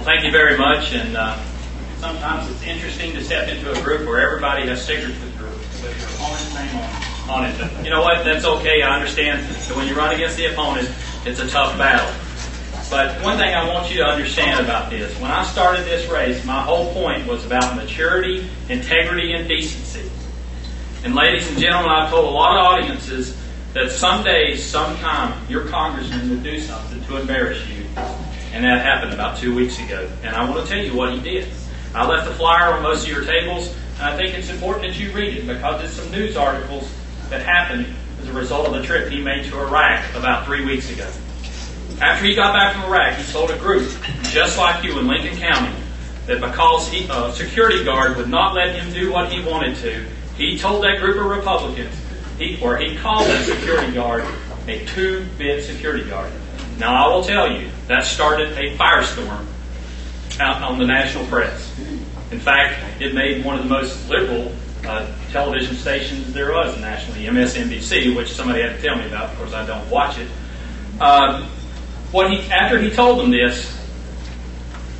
Thank you very much. And sometimes it's interesting to step into a group where everybody has stickers with your opponent's name on it. But you know what? That's okay. I understand that when you run against the opponent, it's a tough battle. But one thing I want you to understand about this, when I started this race, my whole point was about maturity, integrity, and decency. And ladies and gentlemen, I've told a lot of audiences that someday, sometime, your congressman will do something to embarrass you. And that happened about 2 weeks ago. And I want to tell you what he did. I left a flyer on most of your tables, and I think it's important that you read it because it's some news articles that happened as a result of the trip he made to Iraq about 3 weeks ago. After he got back from Iraq, he told a group, just like you in Lincoln County, that because a security guard would not let him do what he wanted to, he told that group of Republicans, he called that security guard a two-bit security guard. Now, I will tell you, that started a firestorm out on the national press. In fact, it made one of the most liberal television stations there was nationally, MSNBC, which somebody had to tell me about. Of course, I don't watch it. After he told them this,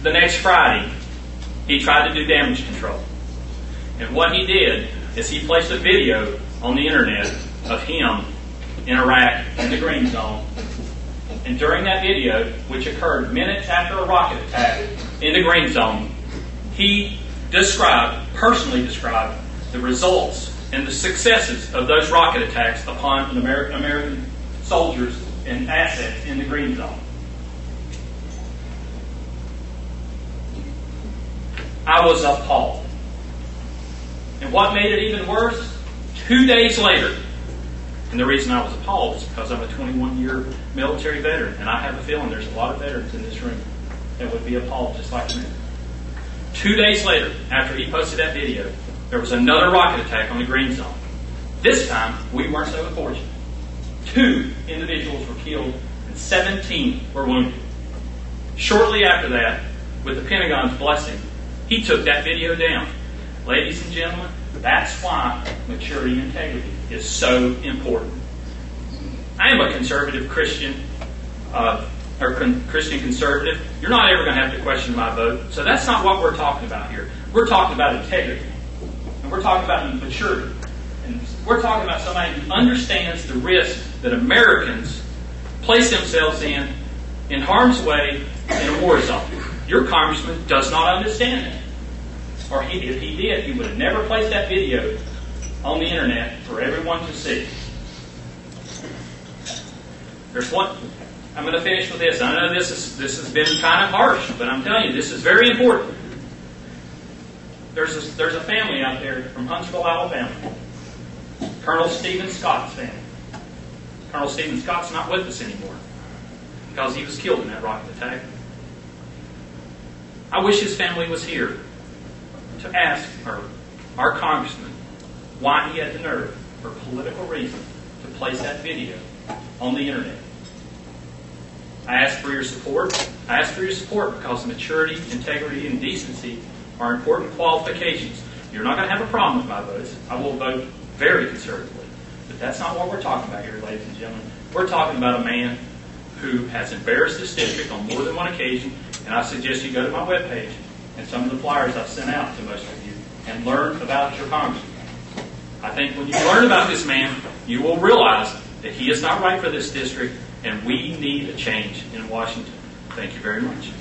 the next Friday, he tried to do damage control. And what he did is he placed a video on the internet of him in Iraq in the green zone. And during that video, which occurred minutes after a rocket attack in the green zone, he personally described the results and the successes of those rocket attacks upon American soldiers and assets in the green zone. I was appalled. And what made it even worse? 2 days later, and the reason I was appalled is because I'm a 21-year military veteran, and I have a feeling there's a lot of veterans in this room that would be appalled just like me. 2 days later, after he posted that video, there was another rocket attack on the green zone. This time, we weren't so fortunate. 2 individuals were killed and 17 were wounded. Shortly after that, with the Pentagon's blessing, he took that video down. Ladies and gentlemen, that's why maturity and integrity is so important. I am a conservative Christian, Christian conservative. You're not ever going to have to question my vote. So that's not what we're talking about here. We're talking about integrity. And we're talking about maturity. And we're talking about somebody who understands the risk that Americans place themselves in harm's way in a war zone. Your congressman does not understand it. Or if he did, he would have never placed that video on the internet for everyone to see. There's one. I'm going to finish with this. I know this has been kind of harsh, but I'm telling you, this is very important. There's a family out there from Huntsville, Alabama. Colonel Stephen Scott's family. Colonel Stephen Scott's not with us anymore because he was killed in that rocket attack. I wish his family was here to ask our congressman why he had the nerve, for political reasons, to place that video on the internet. I ask for your support. I ask for your support because maturity, integrity, and decency are important qualifications. You're not going to have a problem with my votes. I will vote very conservatively. But that's not what we're talking about here, ladies and gentlemen. We're talking about a man who has embarrassed this district on more than one occasion, and I suggest you go to my webpage and some of the flyers I've sent out to most of you and learn about your congressman. I think when you learn about this man, you will realize that he is not right for this district, and we need a change in Washington. Thank you very much.